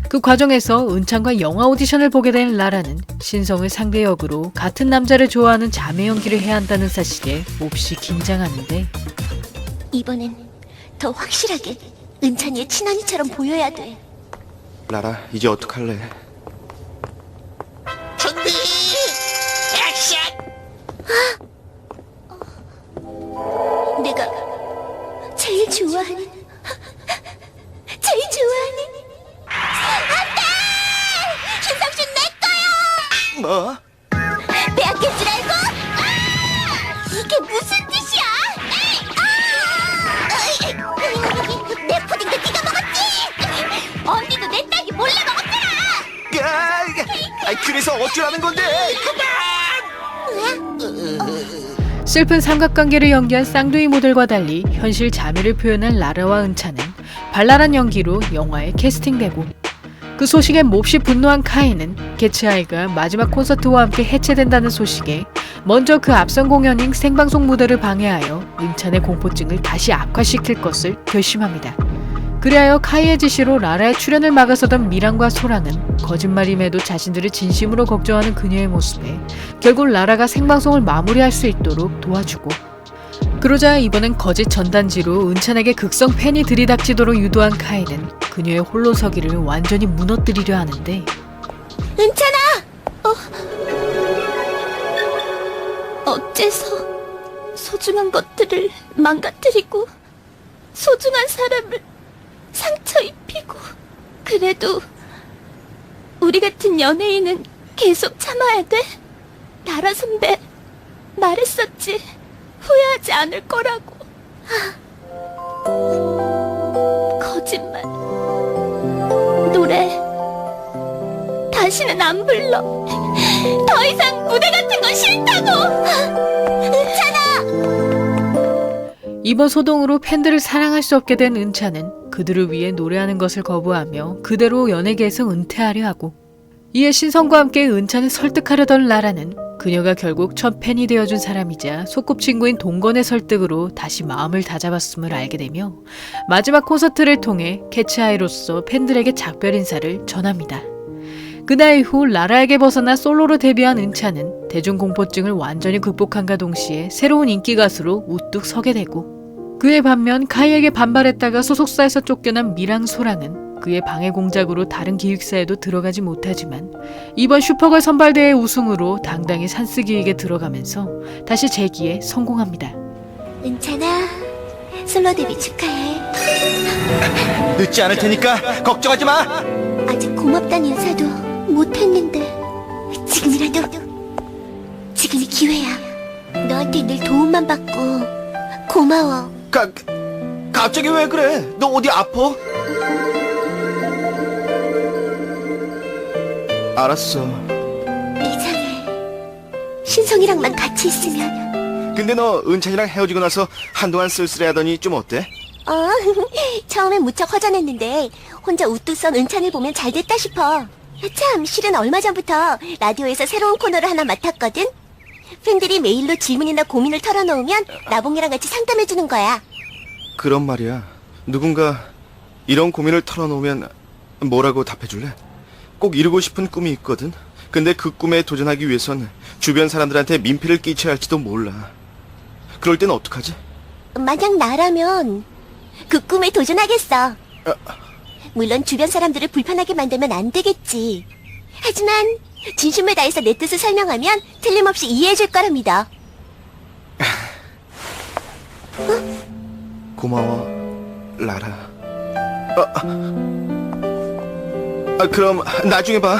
그 과정에서 은찬과 영화 오디션을 보게 된 라라는 신성을 상대 역으로 같은 남자를 좋아하는 자매 연기를 해야 한다는 사실에 몹시 긴장하는데, 이번엔 더 확실하게 은찬이의 친언니처럼 보여야 돼. 라라, 이제 어떡할래? 준비! 액션! 내가 제일 좋아하는 안돼! 신상준 내 거야! 뭐? 빼앗길 줄 알고? 이게 무슨 뜻이야? 내 푸딩도 네가 먹었지? 언니도 내 딸기 몰래 먹었잖아! 그래서 어쩌라는 건데? 슬픈 삼각관계를 연기한 쌍둥이 모델과 달리 현실 자매를 표현한 라라와 은찬은 발랄한 연기로 영화에 캐스팅되고, 그 소식에 몹시 분노한 카이는 캐치아이가 마지막 콘서트와 함께 해체된다는 소식에 먼저 그 앞선 공연인 생방송 무대를 방해하여 은찬의 공포증을 다시 악화시킬 것을 결심합니다. 그리하여 카이의 지시로 라라의 출연을 막아서던 미랑과 소랑은 거짓말임에도 자신들을 진심으로 걱정하는 그녀의 모습에 결국 라라가 생방송을 마무리할 수 있도록 도와주고, 그러자 이번엔 거짓 전단지로 은찬에게 극성 팬이 들이닥치도록 유도한 카이는 그녀의 홀로서기를 완전히 무너뜨리려 하는데, 은찬아! 어째서 소중한 것들을 망가뜨리고 소중한 사람을 상처 입히고. 그래도 우리 같은 연예인은 계속 참아야 돼? 나라 선배 말했었지. 후회하지 않을 거라고. 거짓말. 노래 다시는 안 불러. 더 이상 무대 같은 거 싫다고. 은찬아. 이번 소동으로 팬들을 사랑할 수 없게 된 은찬은 그들을 위해 노래하는 것을 거부하며 그대로 연예계에서 은퇴하려 하고, 이에 신성과 함께 은찬을 설득하려던 라라는 그녀가 결국 첫 팬이 되어준 사람이자 소꿉친구인 동건의 설득으로 다시 마음을 다잡았음을 알게 되며 마지막 콘서트를 통해 캐치아이로서 팬들에게 작별 인사를 전합니다. 그날 이후 라라에게 벗어나 솔로로 데뷔한 은찬은 대중공포증을 완전히 극복한과 동시에 새로운 인기 가수로 우뚝 서게 되고, 그에 반면 카이에게 반발했다가 소속사에서 쫓겨난 미랑소랑은 그의 방해 공작으로 다른 기획사에도 들어가지 못하지만 이번 슈퍼걸 선발대회 우승으로 당당히 산쓰기획에 들어가면서 다시 재기에 성공합니다. 은찬아, 솔로 데뷔 축하해. 늦지 않을 테니까 걱정하지 마. 아직 고맙다는 인사도 못했는데 지금이 기회야. 너한테 늘 도움만 받고 고마워. 갑자기 왜 그래? 너 어디 아파? 알았어. 이상해. 신성이랑만 같이 있으면. 근데 너 은찬이랑 헤어지고 나서 한동안 쓸쓸해하더니 좀 어때? 처음엔 무척 허전했는데 혼자 우뚝 선 은찬을 보면 잘 됐다 싶어. 참, 실은 얼마 전부터 라디오에서 새로운 코너를 하나 맡았거든. 팬들이 메일로 질문이나 고민을 털어놓으면 나봉이랑 같이 상담해주는 거야. 그런 말이야. 누군가 이런 고민을 털어놓으면 뭐라고 답해줄래? 꼭 이루고 싶은 꿈이 있거든. 근데 그 꿈에 도전하기 위해선 주변 사람들한테 민폐를 끼쳐야 할지도 몰라. 그럴 땐 어떡하지? 만약 나라면 그 꿈에 도전하겠어. 물론 주변 사람들을 불편하게 만들면 안 되겠지. 하지만 진심을 다해서 내 뜻을 설명하면 틀림없이 이해해줄 거라 믿어. 고마워, 라라. 그럼 나중에 봐.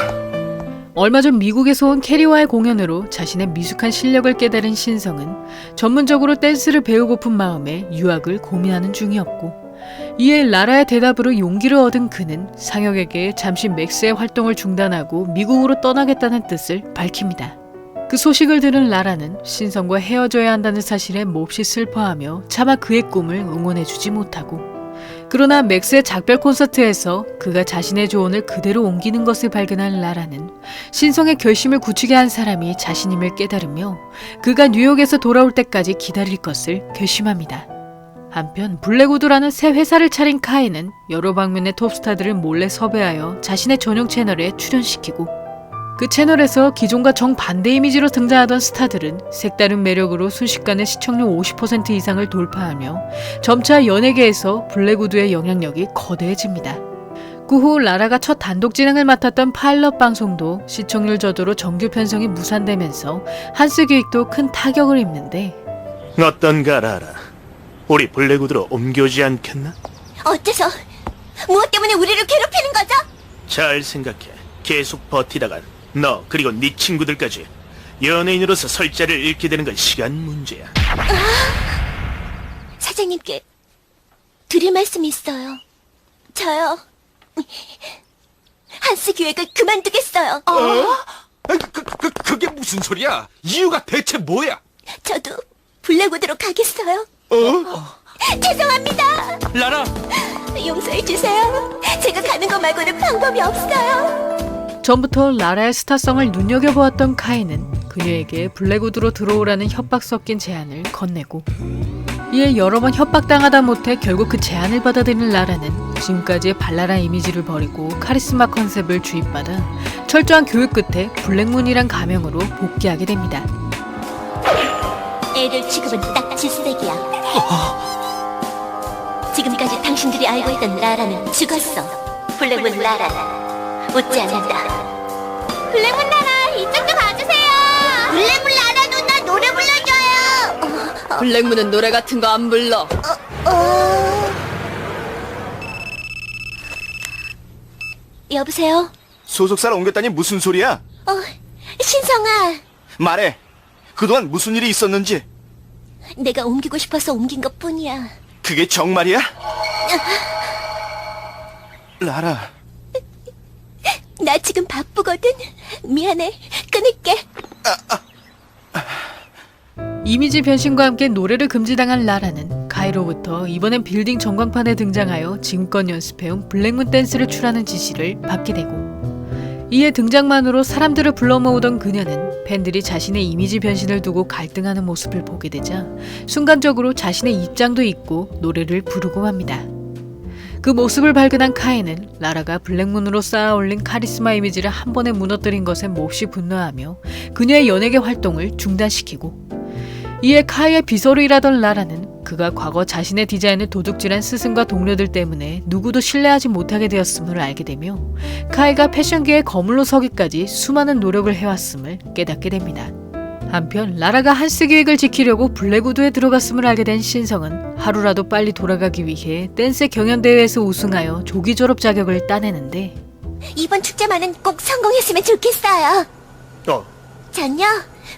얼마 전 미국에서 온 캐리와의 공연으로 자신의 미숙한 실력을 깨달은 신성은 전문적으로 댄스를 배우고픈 마음에 유학을 고민하는 중이었고, 이에 라라의 대답으로 용기를 얻은 그는 상혁에게 잠시 맥스의 활동을 중단하고 미국으로 떠나겠다는 뜻을 밝힙니다. 그 소식을 들은 라라는 신성과 헤어져야 한다는 사실에 몹시 슬퍼하며 차마 그의 꿈을 응원해주지 못하고, 그러나 맥스의 작별 콘서트에서 그가 자신의 조언을 그대로 옮기는 것을 발견한 라라는 신성의 결심을 굳히게 한 사람이 자신임을 깨달으며 그가 뉴욕에서 돌아올 때까지 기다릴 것을 결심합니다. 한편 블랙우드라는 새 회사를 차린 카이는 여러 방면의 톱스타들을 몰래 섭외하여 자신의 전용 채널에 출연시키고, 그 채널에서 기존과 정반대 이미지로 등장하던 스타들은 색다른 매력으로 순식간에 시청률 50% 이상을 돌파하며 점차 연예계에서 블랙우드의 영향력이 거대해집니다. 그 후 라라가 첫 단독 진행을 맡았던 파일럿 방송도 시청률 저조로 정규 편성이 무산되면서 한스 기획도 큰 타격을 입는데, 어떤가 라라. 우리 블랙우드로 옮겨오지 않겠나? 어째서? 무엇 때문에 우리를 괴롭히는 거죠? 잘 생각해. 계속 버티다간 너 그리고 네 친구들까지 연예인으로서 설자를 잃게 되는 건 시간 문제야. 사장님께 드릴 말씀이 있어요. 저요, 한스 기획을 그만두겠어요. 그게 무슨 소리야? 이유가 대체 뭐야? 저도 블랙우드로 가겠어요. 죄송합니다. 라라! 용서해주세요. 제가 가는 거 말고는 방법이 없어요. 전부터 라라의 스타성을 눈여겨보았던 카이는 그녀에게 블랙우드로 들어오라는 협박 섞인 제안을 건네고, 이에 여러 번 협박당하다 못해 결국 그 제안을 받아들인 라라는 지금까지의 발랄한 이미지를 버리고 카리스마 컨셉을 주입받아 철저한 교육 끝에 블랙문이란 가명으로 복귀하게 됩니다. 애들 취급은 딱 질색이야. 지금까지 당신들이 알고 있던 라라는 죽었어. 블랙문 라라는 웃지 않는다. 블랙문 라라, 이쪽도 봐주세요. 블랙문 라라 누나 노래 불러줘요. 블랙문은 노래 같은 거 안 불러. 여보세요? 소속사를 옮겼다니 무슨 소리야? 신성아, 말해. 그동안 무슨 일이 있었는지. 내가 옮기고 싶어서 옮긴 것 뿐이야. 그게 정말이야? 라라. 나 지금 바쁘거든. 미안해. 끊을게. 이미지 변신과 함께 노래를 금지당한 라라는 카이로부터 이번엔 빌딩 전광판에 등장하여 지금껏 연습해온 블랙문 댄스를 추라는 지시를 받게 되고, 이에 등장만으로 사람들을 불러 모으던 그녀는 팬들이 자신의 이미지 변신을 두고 갈등하는 모습을 보게 되자 순간적으로 자신의 입장도 잊고 노래를 부르고 맙니다. 그 모습을 발견한 카이는 라라가 블랙문으로 쌓아 올린 카리스마 이미지를 한 번에 무너뜨린 것에 몹시 분노하며 그녀의 연예계 활동을 중단시키고, 이에 카이의 비서로 일하던 라라는 그가 과거 자신의 디자인을 도둑질한 스승과 동료들 때문에 누구도 신뢰하지 못하게 되었음을 알게 되며 카이가 패션계의 거물로 서기까지 수많은 노력을 해왔음을 깨닫게 됩니다. 한편 라라가 한스 기획을 지키려고 블랙우드에 들어갔음을 알게 된 신성은 하루라도 빨리 돌아가기 위해 댄스 경연대회에서 우승하여 조기 졸업 자격을 따내는데, 이번 축제만은 꼭 성공했으면 좋겠어요. 전요,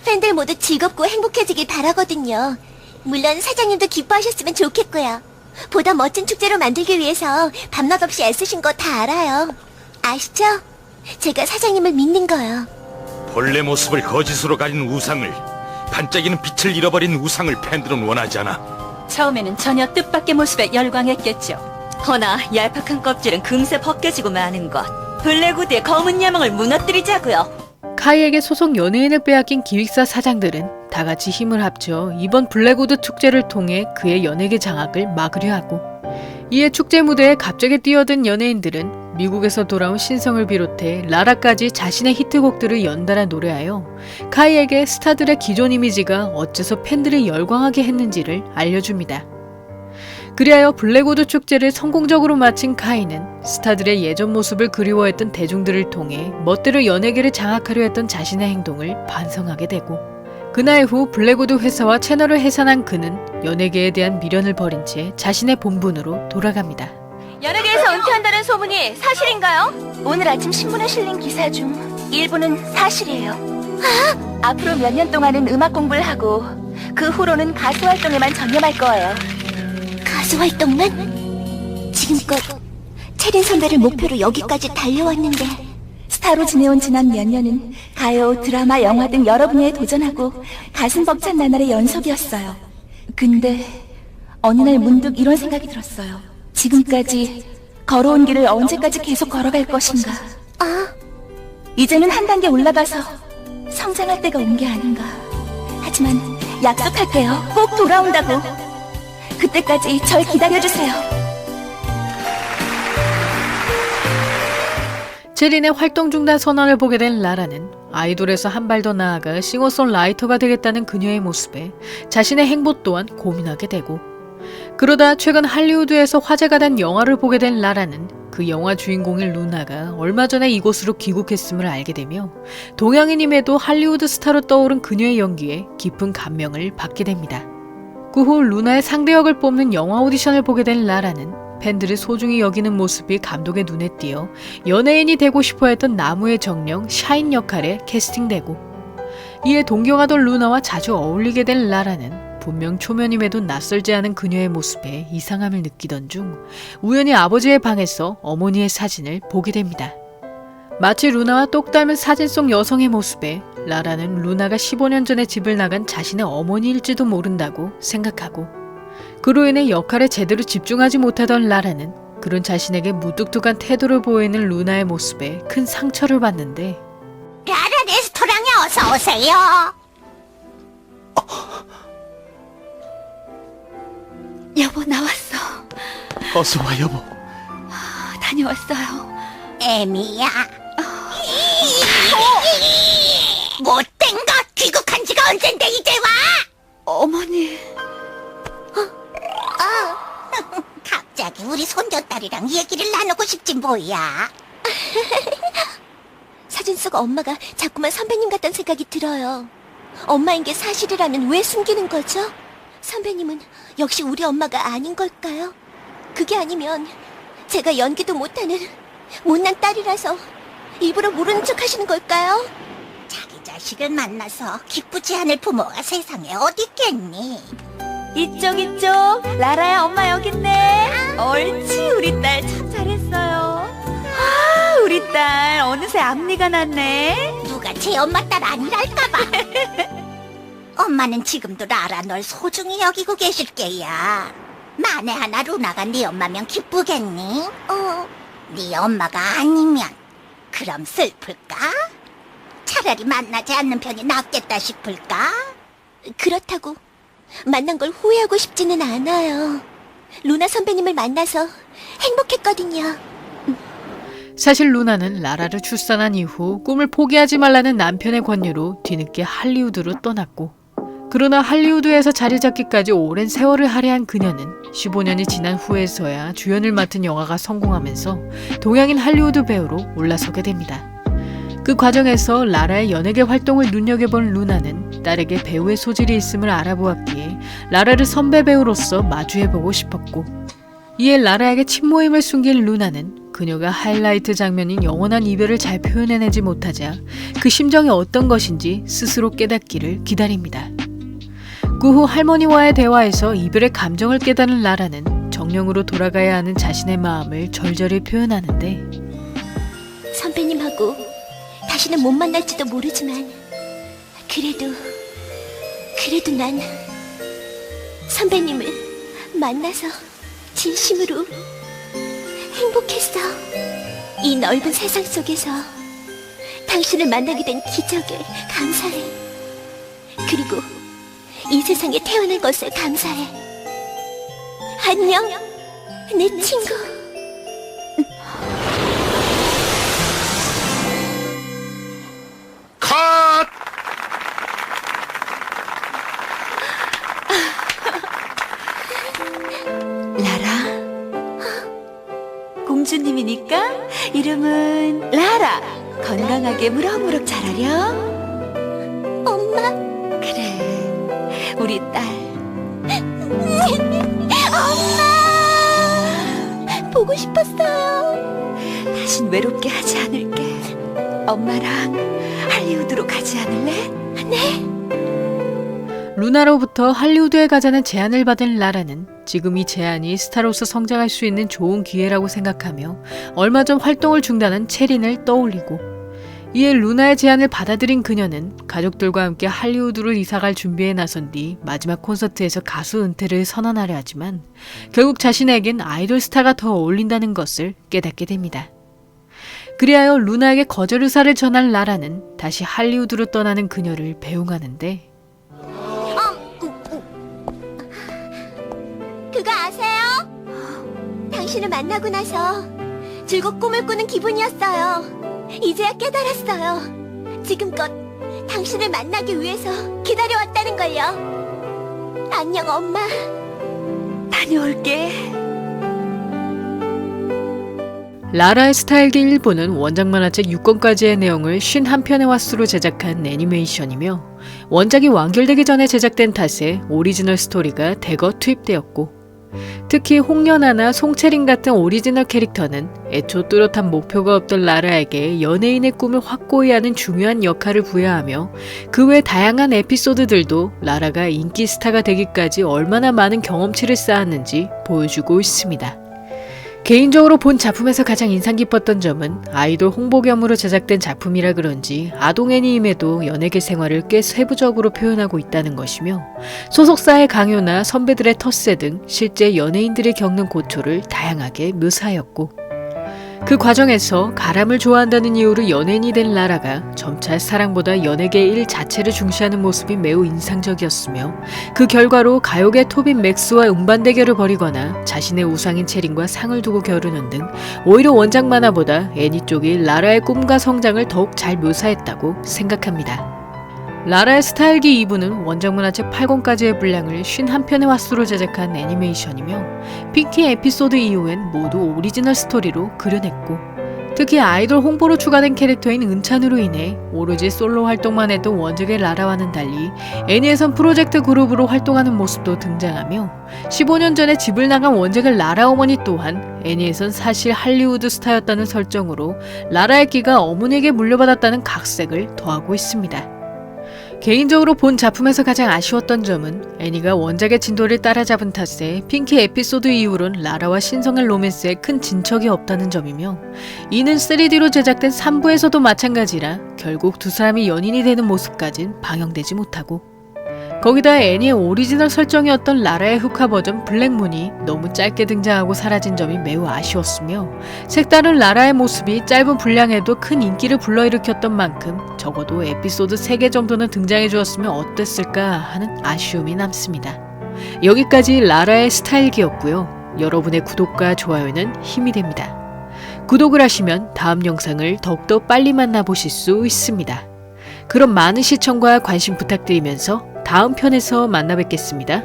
팬들 모두 즐겁고 행복해지길 바라거든요. 물론 사장님도 기뻐하셨으면 좋겠고요. 보다 멋진 축제로 만들기 위해서 밤낮 없이 애쓰신 거 다 알아요. 아시죠? 제가 사장님을 믿는 거요. 본래 모습을 거짓으로 가진 우상을, 반짝이는 빛을 잃어버린 우상을 팬들은 원하지 않아. 처음에는 전혀 뜻밖의 모습에 열광했겠죠. 허나 얄팍한 껍질은 금세 벗겨지고 마는 것. 블랙우드의 검은 야망을 무너뜨리자고요. 카이에게 소속 연예인을 빼앗긴 기획사 사장들은 다 같이 힘을 합쳐 이번 블랙우드 축제를 통해 그의 연예계 장악을 막으려 하고, 이에 축제 무대에 갑자기 뛰어든 연예인들은 미국에서 돌아온 신성을 비롯해 라라까지 자신의 히트곡들을 연달아 노래하여 카이에게 스타들의 기존 이미지가 어째서 팬들을 열광하게 했는지를 알려줍니다. 그리하여 블랙우드 축제를 성공적으로 마친 카이는 스타들의 예전 모습을 그리워했던 대중들을 통해 멋대로 연예계를 장악하려 했던 자신의 행동을 반성하게 되고, 그날 후 블랙우드 회사와 채널을 해산한 그는 연예계에 대한 미련을 버린 채 자신의 본분으로 돌아갑니다. 연예계에서 은퇴한다는 소문이 사실인가요? 오늘 아침 신문에 실린 기사 중 일부는 사실이에요. 앞으로 몇 년 동안은 음악 공부를 하고 그 후로는 가수 활동에만 전념할 거예요. 가수 활동만? 지금껏 체린 선배를 목표로 여기까지 달려왔는데, 스타로 지내온 지난 몇 년은 가요, 드라마, 영화 등 여러 분야에 도전하고 가슴 벅찬 나날의 연속이었어요. 근데 어느 날 문득 이런 생각이 들었어요. 지금까지 걸어온 길을 언제까지 계속 걸어갈 것인가. 이제는 한 단계 올라가서 성장할 때가 온 게 아닌가. 하지만 약속할게요. 꼭 돌아온다고. 그때까지 절 기다려주세요. 체린의 활동 중단 선언을 보게 된 라라는 아이돌에서 한 발 더 나아가 싱어송라이터가 되겠다는 그녀의 모습에 자신의 행보 또한 고민하게 되고, 그러다 최근 할리우드에서 화제가 된 영화를 보게 된 라라는 그 영화 주인공인 루나가 얼마 전에 이곳으로 귀국했음을 알게 되며 동양인임에도 할리우드 스타로 떠오른 그녀의 연기에 깊은 감명을 받게 됩니다. 그 후 루나의 상대 역을 뽑는 영화 오디션을 보게 된 라라는 팬들을 소중히 여기는 모습이 감독의 눈에 띄어 연예인이 되고 싶어 했던 나무의 정령 샤인 역할에 캐스팅되고, 이에 동경하던 루나와 자주 어울리게 된 라라는 분명 초면임에도 낯설지 않은 그녀의 모습에 이상함을 느끼던 중 우연히 아버지의 방에서 어머니의 사진을 보게 됩니다. 마치 루나와 똑 닮은 사진 속 여성의 모습에 라라는 루나가 15년 전에 집을 나간 자신의 어머니일지도 모른다고 생각하고, 그로 인해 역할에 제대로 집중하지 못하던 라라는 그런 자신에게 무뚝뚝한 태도를 보이는 루나의 모습에 큰 상처를 받는데, 라라 레스토랑에 어서 오세요. 여보, 나왔어. 어서 와, 여보. 다녀왔어요. 에미야. 못된 것! 귀국한 지가 언젠데 이제 와! 어머니. 갑자기 우리 손녀딸이랑 얘기를 나누고 싶지 뭐야. 사진 속 엄마가 자꾸만 선배님 같다는 생각이 들어요. 엄마인 게 사실이라면 왜 숨기는 거죠? 선배님은 역시 우리 엄마가 아닌 걸까요? 그게 아니면 제가 연기도 못하는 못난 딸이라서 일부러 모르는 척 하시는 걸까요? 자기 자식을 만나서 기쁘지 않을 부모가 세상에 어디 있겠니? 이쪽 라라야, 엄마 여기 있네. 옳지, 우리 딸 참 잘했어요. 아, 우리 딸 어느새 앞니가 났네. 누가 제 엄마 딸 아니랄까봐. 엄마는 지금도 라라 널 소중히 여기고 계실 게야. 만에 하나 루나가 네 엄마면 기쁘겠니? 네 엄마가 아니면 그럼 슬플까? 차라리 만나지 않는 편이 낫겠다 싶을까? 그렇다고 만난 걸 후회하고 싶지는 않아요. 루나 선배님을 만나서 행복했거든요. 사실 루나는 라라를 출산한 이후 꿈을 포기하지 말라는 남편의 권유로 뒤늦게 할리우드로 떠났고, 그러나 할리우드에서 자리 잡기까지 오랜 세월을 할애한 그녀는 15년이 지난 후에서야 주연을 맡은 영화가 성공하면서 동양인 할리우드 배우로 올라서게 됩니다. 그 과정에서 라라의 연예계 활동을 눈여겨본 루나는 딸에게 배우의 소질이 있음을 알아보았기에 라라를 선배 배우로서 마주해보고 싶었고, 이에 라라에게 친모임을 숨긴 루나는 그녀가 하이라이트 장면인 영원한 이별을 잘 표현해내지 못하자 그 심정이 어떤 것인지 스스로 깨닫기를 기다립니다. 그 후 할머니와의 대화에서 이별의 감정을 깨달은 라라는 정령으로 돌아가야 하는 자신의 마음을 절절히 표현하는데, 선배님하고 다시는 못 만날지도 모르지만 그래도 난 선배님을 만나서 진심으로 행복했어. 이 넓은 세상 속에서 당신을 만나게 된 기적에 감사해. 그리고 이 세상에 태어난 것에 감사해. 안녕, 내 친구. 컷! 라라, 공주님이니까 이름은 라라. 건강하게 무럭무럭 자라렴. 엄마. 그래, 우리 딸. 엄마! 보고 싶었어요. 다신 외롭게 하지 않을게. 엄마랑 할리우드로 가지 않을래? 네. 루나로부터 할리우드에 가자는 제안을 받은 라라는 지금 이 제안이 스타로서 성장할 수 있는 좋은 기회라고 생각하며 얼마 전 활동을 중단한 체린을 떠올리고, 이에 루나의 제안을 받아들인 그녀는 가족들과 함께 할리우드로 이사갈 준비에 나선 뒤 마지막 콘서트에서 가수 은퇴를 선언하려 하지만 결국 자신에겐 아이돌 스타가 더 어울린다는 것을 깨닫게 됩니다. 그리하여 루나에게 거절 의사를 전한 라라는 다시 할리우드로 떠나는 그녀를 배웅하는데, 그거 아세요? 당신을 만나고 나서 즐겁 꿈을 꾸는 기분이었어요. 이제야 깨달았어요. 지금껏 당신을 만나기 위해서 기다려왔다는 걸요. 안녕, 엄마. 다녀올게. 라라의 스타일기 일본은 원작 만화책 6권까지의 내용을 51편의 화수로 제작한 애니메이션이며, 원작이 완결되기 전에 제작된 탓에 오리지널 스토리가 대거 투입되었고, 특히 홍련아나 송채린 같은 오리지널 캐릭터는 애초 뚜렷한 목표가 없던 라라에게 연예인의 꿈을 확고히 하는 중요한 역할을 부여하며, 그 외 다양한 에피소드들도 라라가 인기 스타가 되기까지 얼마나 많은 경험치를 쌓았는지 보여주고 있습니다. 개인적으로 본 작품에서 가장 인상 깊었던 점은 아이돌 홍보겸으로 제작된 작품이라 그런지 아동 애니임에도 연예계 생활을 꽤 세부적으로 표현하고 있다는 것이며, 소속사의 강요나 선배들의 텃세 등 실제 연예인들이 겪는 고초를 다양하게 묘사하였고, 그 과정에서 가람을 좋아한다는 이유로 연예인이 된 라라가 점차 사랑보다 연예계 일 자체를 중시하는 모습이 매우 인상적이었으며, 그 결과로 가요계 톱인 맥스와 음반 대결을 벌이거나 자신의 우상인 체린과 상을 두고 겨루는 등 오히려 원작 만화보다 애니 쪽이 라라의 꿈과 성장을 더욱 잘 묘사했다고 생각합니다. 라라의 스타일기 2부는 원작 만화책 8권까지의 분량을 51편의 화수로 제작한 애니메이션이며, 핑키 에피소드 이후엔 모두 오리지널 스토리로 그려냈고, 특히 아이돌 홍보로 추가된 캐릭터인 은찬으로 인해 오로지 솔로 활동만 했던 원작의 라라와는 달리 애니에선 프로젝트 그룹으로 활동하는 모습도 등장하며, 15년 전에 집을 나간 원작의 라라 어머니 또한 애니에선 사실 할리우드 스타였다는 설정으로 라라의 끼가 어머니에게 물려받았다는 각색을 더하고 있습니다. 개인적으로 본 작품에서 가장 아쉬웠던 점은 애니가 원작의 진도를 따라잡은 탓에 핑키 에피소드 이후론 라라와 신성한 로맨스에 큰 진척이 없다는 점이며, 이는 3D로 제작된 3부에서도 마찬가지라 결국 두 사람이 연인이 되는 모습까진 방영되지 못하고, 거기다 애니의 오리지널 설정이었던 라라의 흑화 버전 블랙문이 너무 짧게 등장하고 사라진 점이 매우 아쉬웠으며, 색다른 라라의 모습이 짧은 분량에도 큰 인기를 불러일으켰던 만큼 적어도 에피소드 3개 정도는 등장해 주었으면 어땠을까 하는 아쉬움이 남습니다. 여기까지 라라의 스타일기였고요. 여러분의 구독과 좋아요는 힘이 됩니다. 구독을 하시면 다음 영상을 더욱더 빨리 만나보실 수 있습니다. 그럼 많은 시청과 관심 부탁드리면서 다음 편에서 만나 뵙겠습니다.